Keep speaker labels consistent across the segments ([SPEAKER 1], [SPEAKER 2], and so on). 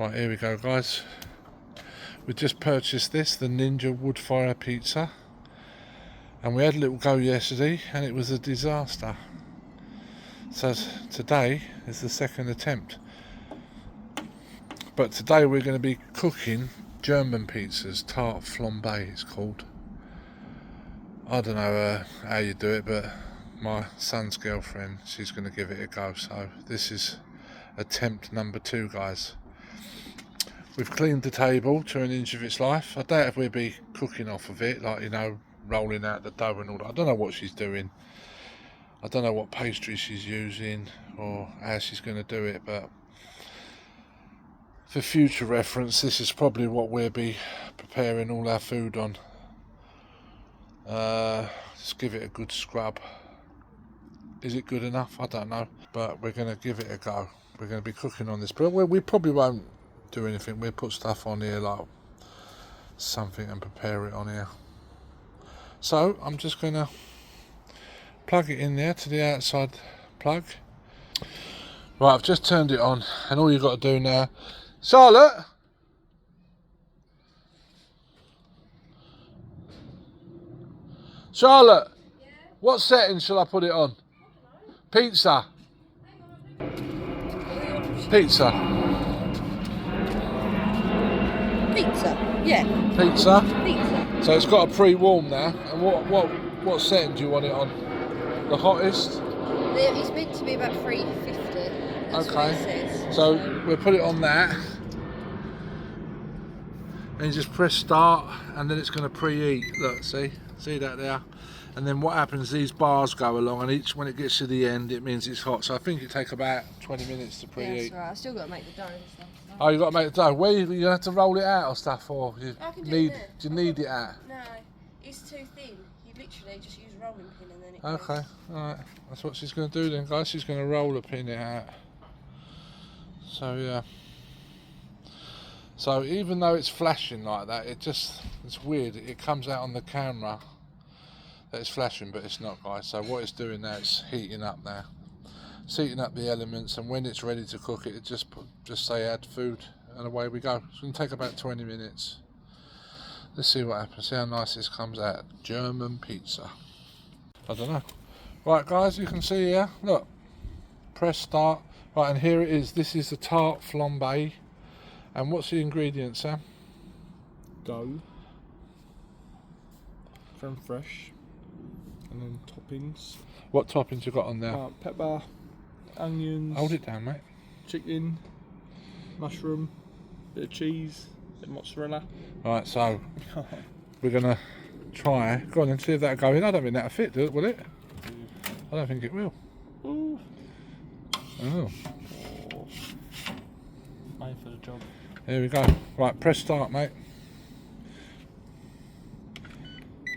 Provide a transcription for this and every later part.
[SPEAKER 1] Right, here we go, guys. We just purchased this, the Ninja wood fire pizza, and we had a little go yesterday and it was a disaster. So today is the second attempt, but today we're going to be cooking German pizzas. Tarte flambe it's called. I don't know how you do it, but my son's girlfriend, she's going to give it a go. So this is attempt number 2, guys. We've cleaned the table to an inch of its life. I doubt if we'll be cooking off of it, like, you know, rolling out the dough and all that. I don't know what she's doing. I don't know what pastry she's using or how she's going to do it, but for future reference, this is probably what we'll be preparing all our food on. Just give it a good scrub. Is it good enough? I don't know, but we're going to give it a go. We're going to be cooking on this, but we probably won't do anything. We'll put stuff on here, like something, and prepare it on here. So I'm just going to plug it in there to the outside plug. Right, I've just turned it on, and all you've got to do now, Charlotte, yeah? What setting shall I put it on? Pizza. Pizza.
[SPEAKER 2] Pizza, yeah.
[SPEAKER 1] Pizza.
[SPEAKER 2] Pizza.
[SPEAKER 1] So it's got a pre-warm now. And what setting do you want it on? The hottest?
[SPEAKER 2] It's meant to be about 350. That's what it says.
[SPEAKER 1] So we'll put it on that. And you just press start, and then it's going to preheat. Look, see that there? And then what happens, these bars go along, and each when it gets to the end, it means it's hot. So I think it take about 20 minutes to preheat.
[SPEAKER 2] Yeah, that's right. I've still got to make the dough and stuff. So.
[SPEAKER 1] Oh, you got to make the dough. Where you have to roll it out or stuff, or you
[SPEAKER 2] I can do
[SPEAKER 1] need?
[SPEAKER 2] it
[SPEAKER 1] Do you need it out?
[SPEAKER 2] No, it's too thin. You literally just use a rolling pin and then it
[SPEAKER 1] Okay,
[SPEAKER 2] goes.
[SPEAKER 1] alright. That's what she's going to do then, guys. She's going to roll the pin out. So yeah. So even though it's flashing like that, it's weird. It comes out on the camera that it's flashing, but it's not, guys. So what it's doing now, it's heating up now. It's heating up the elements, and when it's ready to cook it, just say add food, and away we go. It's going to take about 20 minutes. Let's see what happens. See how nice this comes out. German pizza. I don't know. Right, guys, you can see here. Look. Press start. Right, and here it is. This is the Tarte flambe. And what's the ingredients, Sam?
[SPEAKER 3] Dough, creme fraiche, and then toppings.
[SPEAKER 1] What toppings you got on there?
[SPEAKER 3] Pepper, onions.
[SPEAKER 1] Hold it down, mate.
[SPEAKER 3] Chicken, mushroom, bit of cheese, bit of mozzarella.
[SPEAKER 1] Right, so we're gonna try. Go on and see if that'll go in. I don't think that'll fit, will it? I don't think it will.
[SPEAKER 3] Ooh.
[SPEAKER 1] Oh.
[SPEAKER 3] Made for the job.
[SPEAKER 1] Here we go. Right, press start, mate.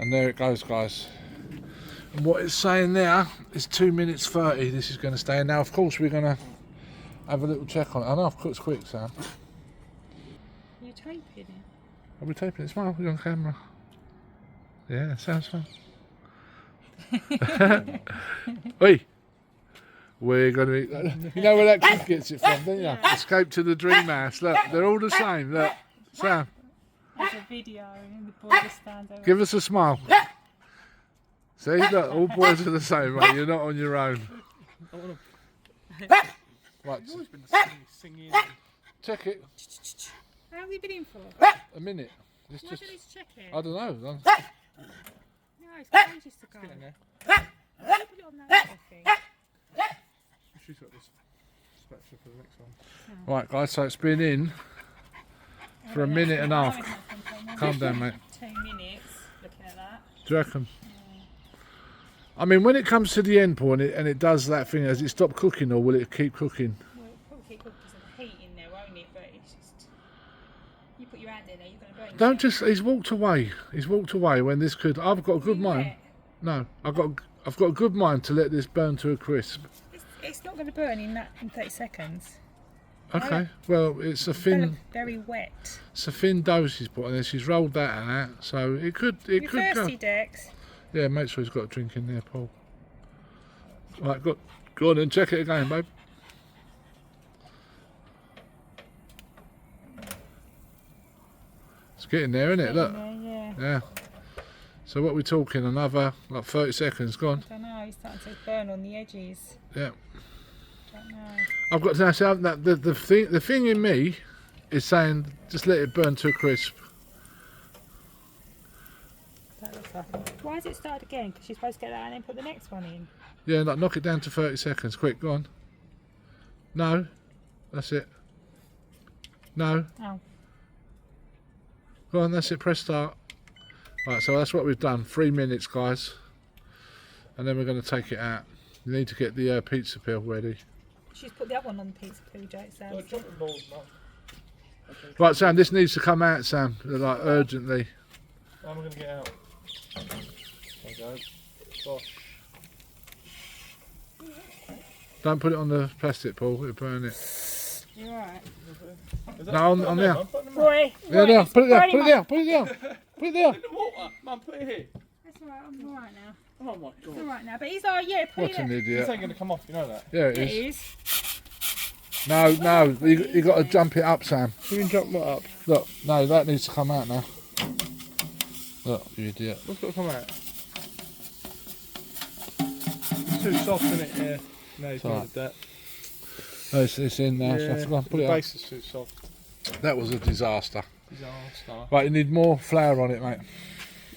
[SPEAKER 1] And there it goes, guys. And what it's saying there is 2 minutes 30. This is going to stay. And now, of course, we're going to have a little check on it. I know I've cooked quick, Sam.
[SPEAKER 2] You're taping it.
[SPEAKER 1] Are we taping it? Smile, we're on camera. Yeah, sounds fun. Oi! We're going to be... You know where that kid gets it from, don't you? Escape to the dream house. Look, they're all the same. Look, Sam.
[SPEAKER 4] There's a video and the boy just stands over.
[SPEAKER 1] Give us a smile. See, look, all boys are the same, mate. You're not on your own. Right,
[SPEAKER 3] You've always been singing.
[SPEAKER 1] check it.
[SPEAKER 4] How have you been in for?
[SPEAKER 1] A minute. It's
[SPEAKER 4] Why
[SPEAKER 1] just,
[SPEAKER 4] don't you check it?
[SPEAKER 1] I don't know.
[SPEAKER 4] No, it's ages to go. Put it on that other thing.
[SPEAKER 3] She's got this spatula for the next one.
[SPEAKER 1] Right, guys, so it's been in for a minute and a half. Calm down, mate.
[SPEAKER 4] 2 minutes looking at that.
[SPEAKER 1] Do you reckon? I mean, when it comes to the end point and it does that thing, has it stopped cooking or will it keep cooking?
[SPEAKER 4] Well, it'll probably keep cooking because of the heat in there, won't it? But it's just. You put your hand in there, you're going to burn
[SPEAKER 1] Don't just. He's walked away. He's walked away when this could. I've got a good mind. No, I've got a good mind to let this burn to a crisp.
[SPEAKER 4] It's not going to burn in 30 seconds.
[SPEAKER 1] Okay. Well, it's a thin.
[SPEAKER 4] Very wet.
[SPEAKER 1] It's a thin dough she's put on there. She's rolled that out, so it could. It
[SPEAKER 4] You're
[SPEAKER 1] could
[SPEAKER 4] thirsty,
[SPEAKER 1] go.
[SPEAKER 4] Dex.
[SPEAKER 1] Yeah, make sure he's got a drink in there, Paul. Right, go on and check it again, babe. It's getting there, isn't it? Look.
[SPEAKER 4] Yeah.
[SPEAKER 1] Yeah. So what we're talking, another like 30 seconds gone.
[SPEAKER 4] I don't know, he's starting to burn on the edges.
[SPEAKER 1] Yeah.
[SPEAKER 4] Don't know.
[SPEAKER 1] I've got to say that the thing in me is saying just let it burn to a crisp.
[SPEAKER 4] That looks like it. Why has it started again? Because you're supposed to get that and then put the next one in.
[SPEAKER 1] Yeah, like knock it down to 30 seconds. Quick, go on. No. That's it. No.
[SPEAKER 4] Oh.
[SPEAKER 1] Go on, that's it, press start. Right, so that's what we've done. 3 minutes, guys. And then we're going to take it out. You need to get the pizza peel ready.
[SPEAKER 4] She's put the other one on the pizza peel, Jake.
[SPEAKER 1] Right, Sam, this needs to come out, Sam, like urgently.
[SPEAKER 3] How am I going to get out? There we go. Gosh.
[SPEAKER 1] Don't put it on the plastic, Paul, it'll burn it.
[SPEAKER 4] You're right.
[SPEAKER 1] No, on there.
[SPEAKER 4] Roy,
[SPEAKER 1] Yeah, there. Put it there, put it there, put it there. Put it there.
[SPEAKER 3] In the water. Mum, put it here.
[SPEAKER 4] That's alright, I'm alright now.
[SPEAKER 3] Oh my
[SPEAKER 4] It's
[SPEAKER 3] god.
[SPEAKER 4] alright now, but he's alright, yeah, put
[SPEAKER 1] What
[SPEAKER 4] it
[SPEAKER 1] an
[SPEAKER 4] there.
[SPEAKER 3] This
[SPEAKER 1] idiot.
[SPEAKER 3] ain't going to come off, you know that?
[SPEAKER 1] Yeah, it
[SPEAKER 4] It
[SPEAKER 1] is.
[SPEAKER 4] is.
[SPEAKER 1] No, you got to jump it up, Sam.
[SPEAKER 3] You can jump that up.
[SPEAKER 1] Look, no, that needs to come out now. Look, you idiot.
[SPEAKER 3] What's got to come out? It's too soft, isn't it? Yeah. No, he's
[SPEAKER 1] Alright.
[SPEAKER 3] not that.
[SPEAKER 1] Oh, it's in now, so go on, put
[SPEAKER 3] the
[SPEAKER 1] it up.
[SPEAKER 3] base is too soft.
[SPEAKER 1] That was a disaster.
[SPEAKER 3] Disaster.
[SPEAKER 1] Right, you need more flour on it, mate.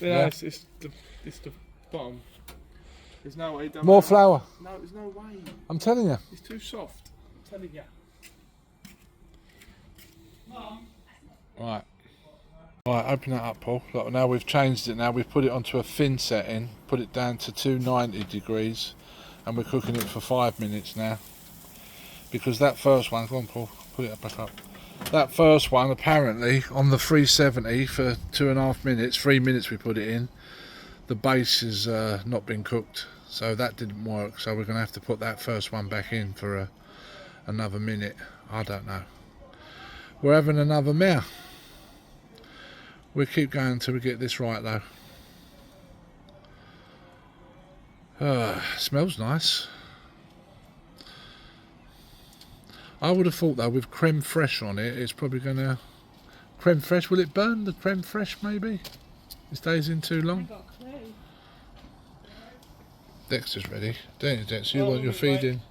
[SPEAKER 3] Yeah,
[SPEAKER 1] Yeah.
[SPEAKER 3] it's the bottom. There's no way. it don't
[SPEAKER 1] More
[SPEAKER 3] matter.
[SPEAKER 1] flour.
[SPEAKER 3] No, there's no way.
[SPEAKER 1] I'm telling you.
[SPEAKER 3] It's too soft. I'm telling you.
[SPEAKER 1] Right. Right, open that up, Paul. Look, now we've changed it now. We've put it onto a thin setting, put it down to 290 degrees, and we're cooking it for 5 minutes now. Because that first one, go on, Paul, put it back up. That first one, apparently, on the 370 for 2.5 minutes, 3 minutes we put it in, the base has not been cooked. So that didn't work. So we're going to have to put that first one back in for another minute. I don't know. We're having another meal. We'll keep going until we get this right, though. Smells nice. I would have thought, though, with creme fraiche on it, it's probably going to... Creme fraiche, will it burn, the creme fraiche, maybe? It stays in too long?
[SPEAKER 4] I've got a clue.
[SPEAKER 1] Dexter's ready. Don't you, Dex? You want your feeding?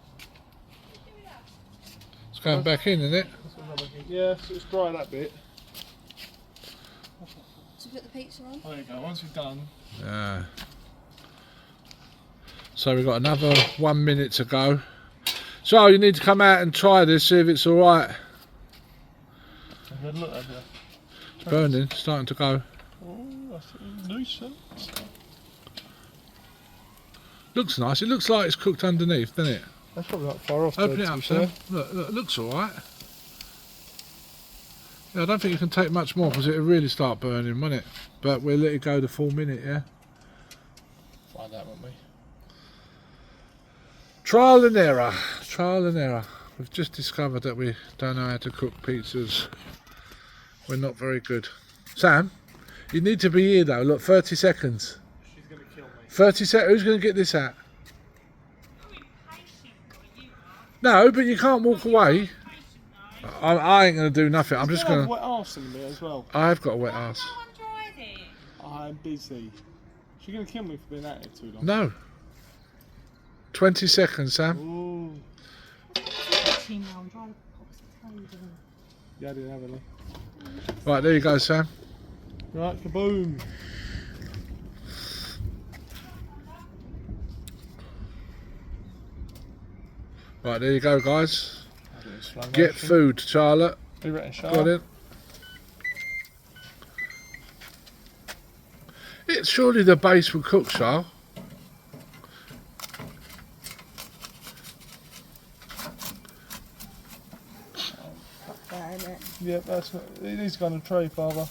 [SPEAKER 1] It's going back in, isn't it?
[SPEAKER 3] Yeah, so it's dry that bit.
[SPEAKER 2] To put the pizza on?
[SPEAKER 3] There you go. Once we've done.
[SPEAKER 1] Yeah. So we've got another 1 minute to go. So you need to come out and try this, see if it's alright.
[SPEAKER 3] Have a look at it.
[SPEAKER 1] It's burning, starting to go.
[SPEAKER 3] Oh, that's decent.
[SPEAKER 1] Looks nice. It looks like it's cooked underneath, doesn't it?
[SPEAKER 3] That's probably not far off.
[SPEAKER 1] Open it up, Sam. Look, it looks alright. Yeah, I don't think you can take much more because it'll really start burning, won't it? But we'll let it go the full minute, yeah?
[SPEAKER 3] Find out, won't we?
[SPEAKER 1] Trial and error. Trial and error. We've just discovered that we don't know how to cook pizzas. We're not very good. Sam, you need to be here though. Look, 30 seconds.
[SPEAKER 3] She's going to kill me.
[SPEAKER 1] 30 seconds. Who's going to get this out? No, but you can't walk away. I ain't going to do nothing. I'm just going to...
[SPEAKER 3] wet arse in there as well.
[SPEAKER 1] I've got a wet ass.
[SPEAKER 4] No one tried it.
[SPEAKER 3] I'm busy. She's going to kill me for being at it too long.
[SPEAKER 1] No. 20 seconds, Sam.
[SPEAKER 3] Ooh.
[SPEAKER 4] Actually, no, I'm trying to pop some toes in.
[SPEAKER 3] Yeah, I didn't have any.
[SPEAKER 1] Right, there you go, Sam.
[SPEAKER 3] Right, kaboom.
[SPEAKER 1] Right, there you go, guys.
[SPEAKER 3] I'll do it in slow
[SPEAKER 1] Get
[SPEAKER 3] motion.
[SPEAKER 1] food, Charlotte.
[SPEAKER 3] You reckon, Charlotte?
[SPEAKER 1] Got it. It's surely the base will cook, Charles.
[SPEAKER 2] There, isn't it?
[SPEAKER 3] Yeah, that's what, it needs to go on a tray, Father.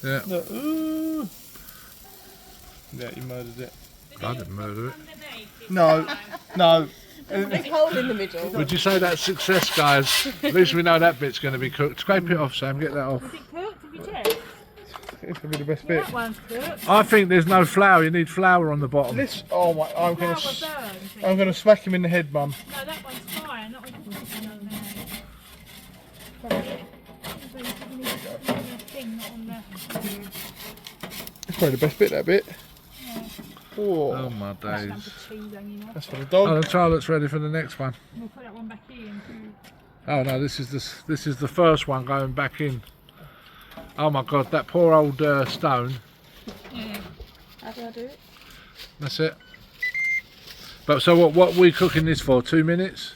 [SPEAKER 1] Yeah.
[SPEAKER 3] Look, ooh. Yeah, you murdered it.
[SPEAKER 1] I didn't murder it.
[SPEAKER 3] No, no.
[SPEAKER 2] There's a big hole in the middle.
[SPEAKER 1] Would you say that's success, guys? At least we know that bit's going to be cooked. Scrape it off, Sam. Get that off.
[SPEAKER 4] Is it cooked? Have you checked?
[SPEAKER 3] It's going to be the best
[SPEAKER 4] Yeah,
[SPEAKER 3] bit.
[SPEAKER 4] that one's cooked.
[SPEAKER 1] I think there's no flour. You need flour on the bottom.
[SPEAKER 3] This, oh my, I'm
[SPEAKER 4] That
[SPEAKER 3] going
[SPEAKER 4] one's
[SPEAKER 3] to,
[SPEAKER 4] burned.
[SPEAKER 3] I'm going to smack him in the head, Mum.
[SPEAKER 4] No, that one's fine. Not with the thing, not on the.
[SPEAKER 3] It's probably the best bit, that bit.
[SPEAKER 4] Yeah.
[SPEAKER 3] Oh,
[SPEAKER 1] my
[SPEAKER 4] That's
[SPEAKER 1] days.
[SPEAKER 4] the cheese hanging off.
[SPEAKER 3] that's for the
[SPEAKER 1] Oh,
[SPEAKER 3] dog.
[SPEAKER 1] the Charlotte's ready for the next one.
[SPEAKER 4] We'll put that one back in.
[SPEAKER 1] Oh no, this is the first one going back in. Oh my God, that poor old stone.
[SPEAKER 4] Yeah.
[SPEAKER 2] How do I do it?
[SPEAKER 1] That's it. But so what we cooking this for? 2 minutes?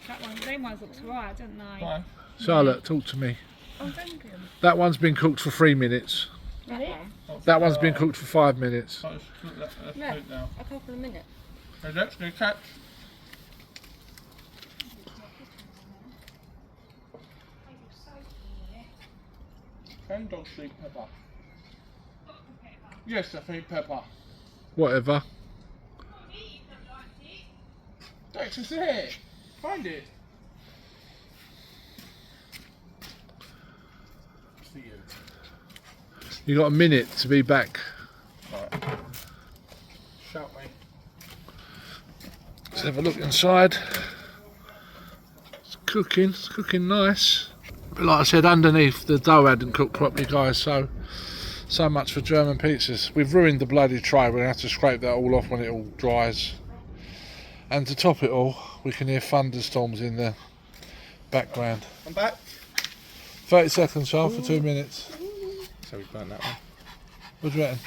[SPEAKER 4] That one, them ones looks right, don't they?
[SPEAKER 3] Right.
[SPEAKER 1] Charlotte, talk to me.
[SPEAKER 4] Oh, thank you.
[SPEAKER 1] That one's been cooked for 3 minutes.
[SPEAKER 2] Really?
[SPEAKER 1] That one's been cooked for 5 minutes.
[SPEAKER 3] Let's
[SPEAKER 2] Yeah.
[SPEAKER 3] do it now.
[SPEAKER 2] A couple of minutes.
[SPEAKER 3] Hey, that's good catch. Can dogs eat pepper? Yes, I eat pepper.
[SPEAKER 1] Whatever.
[SPEAKER 3] Dex is there. Find it. It's for you.
[SPEAKER 1] You got a minute to be back.
[SPEAKER 3] Right. Shout me.
[SPEAKER 1] Let's have a look inside. It's cooking nice. But like I said, underneath the dough hadn't cooked properly, guys, so much for German pizzas. We've ruined the bloody tray. We're going to have to scrape that all off when it all dries. And to top it all, we can hear thunderstorms in the background.
[SPEAKER 3] I'm back.
[SPEAKER 1] 30 seconds, Charles, for 2 minutes.
[SPEAKER 3] So we burnt that one.
[SPEAKER 1] What do you reckon?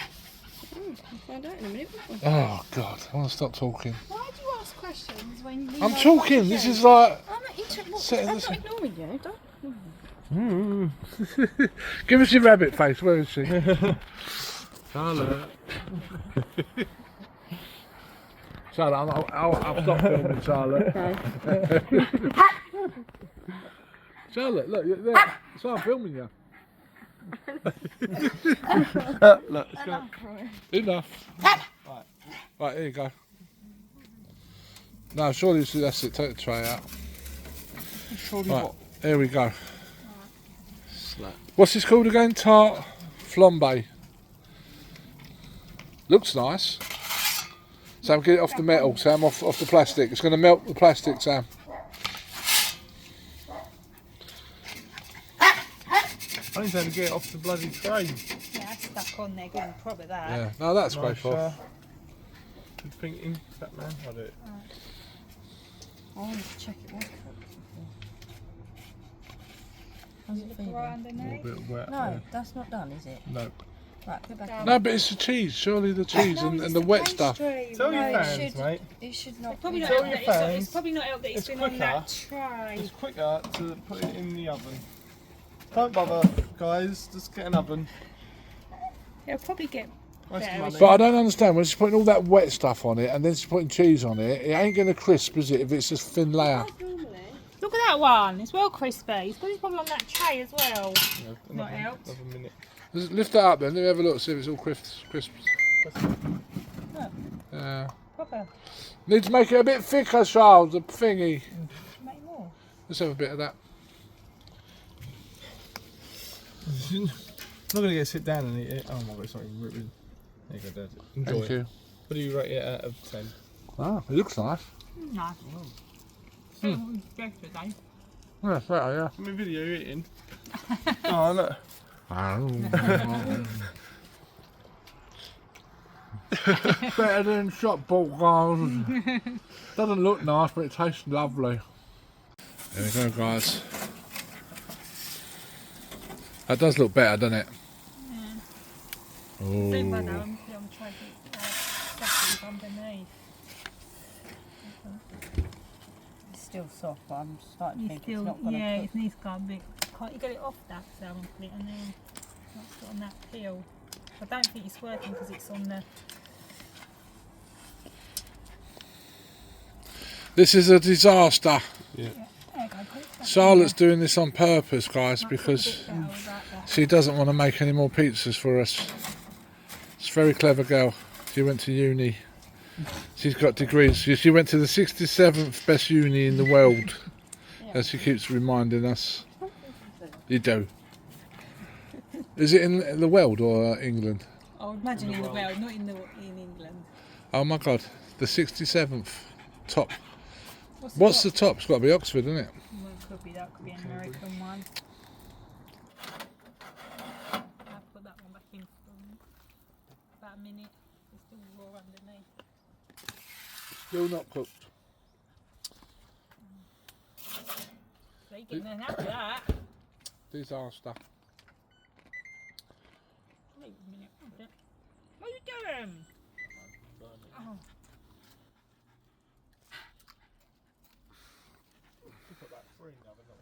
[SPEAKER 2] We'll find out in a minute. won't we?
[SPEAKER 1] Oh God, I want to stop talking.
[SPEAKER 4] Why do you ask questions when you
[SPEAKER 1] I'm
[SPEAKER 4] know
[SPEAKER 1] talking.
[SPEAKER 4] what
[SPEAKER 1] This
[SPEAKER 4] to
[SPEAKER 1] is
[SPEAKER 4] do?
[SPEAKER 1] like.
[SPEAKER 2] I'm not interested.
[SPEAKER 1] Setting
[SPEAKER 2] I'm
[SPEAKER 1] this
[SPEAKER 2] not
[SPEAKER 1] in.
[SPEAKER 2] ignoring you. Don't.
[SPEAKER 1] Give us your rabbit face. Where is she? Charlotte. Charlotte, I'll stop filming, Charlotte. Charlotte, look, you're there. So I'm filming you.
[SPEAKER 3] Look, it's got.
[SPEAKER 1] Enough. Right, here you go. No, surely that's it. Take the tray out.
[SPEAKER 3] Surely
[SPEAKER 1] Right,
[SPEAKER 3] what?
[SPEAKER 1] here we go.
[SPEAKER 3] Slap.
[SPEAKER 1] What's this called again? Tart flambe. Looks nice. Sam, get it off the metal, Sam, off the plastic. It's going to melt the plastic, Sam.
[SPEAKER 3] I need to get it off the bloody tray.
[SPEAKER 4] Yeah, that's stuck on there, good and proper that.
[SPEAKER 1] Yeah, no, that's great.
[SPEAKER 3] Good thinking, that man. I'll do it.
[SPEAKER 2] I wanted to check it was cooked. How's it
[SPEAKER 4] Look
[SPEAKER 2] feeling?
[SPEAKER 4] right
[SPEAKER 3] A
[SPEAKER 4] underneath.
[SPEAKER 3] bit wet.
[SPEAKER 2] No, that's not done, is it?
[SPEAKER 1] No.
[SPEAKER 2] Right, put it back in.
[SPEAKER 1] No, but it's the cheese. Surely the cheese and the wet stuff.
[SPEAKER 3] Tell
[SPEAKER 2] No,
[SPEAKER 3] your
[SPEAKER 2] it
[SPEAKER 3] fans,
[SPEAKER 2] should-
[SPEAKER 3] mate.
[SPEAKER 2] It should not.
[SPEAKER 4] Probably
[SPEAKER 2] be
[SPEAKER 4] not
[SPEAKER 3] Tell
[SPEAKER 2] done.
[SPEAKER 4] help
[SPEAKER 3] your
[SPEAKER 4] that
[SPEAKER 3] fans
[SPEAKER 4] it's probably not help that it's
[SPEAKER 3] it's
[SPEAKER 4] been on that
[SPEAKER 3] quicker.
[SPEAKER 4] tray.
[SPEAKER 3] It's quicker to put it in the oven. Don't bother, guys. Just get an oven.
[SPEAKER 4] It'll probably get
[SPEAKER 3] Waste
[SPEAKER 4] better.
[SPEAKER 3] money.
[SPEAKER 1] But I don't understand, when she's putting all that wet stuff on it and then she's putting cheese on it, it ain't going to crisp, is it, if it's just thin layer?
[SPEAKER 4] Look at that one. It's well crispy. It's probably on that tray as well.
[SPEAKER 3] Yeah,
[SPEAKER 4] Not helped.
[SPEAKER 3] Another minute.
[SPEAKER 1] Just lift that up then, let me have a look, see if it's all crisp. Yeah.
[SPEAKER 4] Proper.
[SPEAKER 1] Need to make it a bit thicker, Charles, the thingy.
[SPEAKER 4] Make more.
[SPEAKER 1] Let's have a bit of that.
[SPEAKER 3] I'm not going to get sit down and eat it. Oh my god, it's not even ripping. There you go, Dad. Enjoy
[SPEAKER 1] Thank
[SPEAKER 3] it.
[SPEAKER 1] you.
[SPEAKER 3] What do you rate it out of 10?
[SPEAKER 1] Ah, it looks nice.
[SPEAKER 4] Nice. Yesterday.
[SPEAKER 1] Yeah, it's better, yeah.
[SPEAKER 3] Give me a video you eating. Oh, look.
[SPEAKER 1] Better than shop bought, guys. Doesn't look nice, but it tastes lovely. There we go, guys. That does look better, doesn't it?
[SPEAKER 4] Same
[SPEAKER 1] Oh.
[SPEAKER 4] by now. I'm trying to stuff underneath.
[SPEAKER 2] It's still soft, but I'm starting to
[SPEAKER 4] You
[SPEAKER 2] think
[SPEAKER 4] still,
[SPEAKER 2] it's not going to
[SPEAKER 4] yeah,
[SPEAKER 2] cook.
[SPEAKER 4] it needs to go a bit. Can't you get it off that so and put it in there? That's got on that peel. I don't think it's working because it's on the.
[SPEAKER 1] This is a disaster.
[SPEAKER 3] Yeah.
[SPEAKER 4] There you go, put it back
[SPEAKER 1] Charlotte's doing this on purpose, guys,
[SPEAKER 4] in there.
[SPEAKER 1] because
[SPEAKER 4] Might put a bit better with that there.
[SPEAKER 1] she doesn't want to make any more pizzas for us. She's a very clever girl. She went to uni. She's got degrees. She went to the 67th best uni in the world, as she keeps reminding us. You do. Is it in the world or England?
[SPEAKER 4] I would imagine in the world, not in England.
[SPEAKER 1] Oh my God, the 67th top.
[SPEAKER 4] What's
[SPEAKER 1] What's the top? It's got to be Oxford, isn't it?
[SPEAKER 4] Well, it could be that. Could be an American one. about a minute. It's still raw underneath.
[SPEAKER 1] Still not cooked.
[SPEAKER 4] So you getting enough of that.
[SPEAKER 1] Disaster.
[SPEAKER 4] Wait a minute. What are you doing? Oh.
[SPEAKER 3] Put about 3 in the oven, not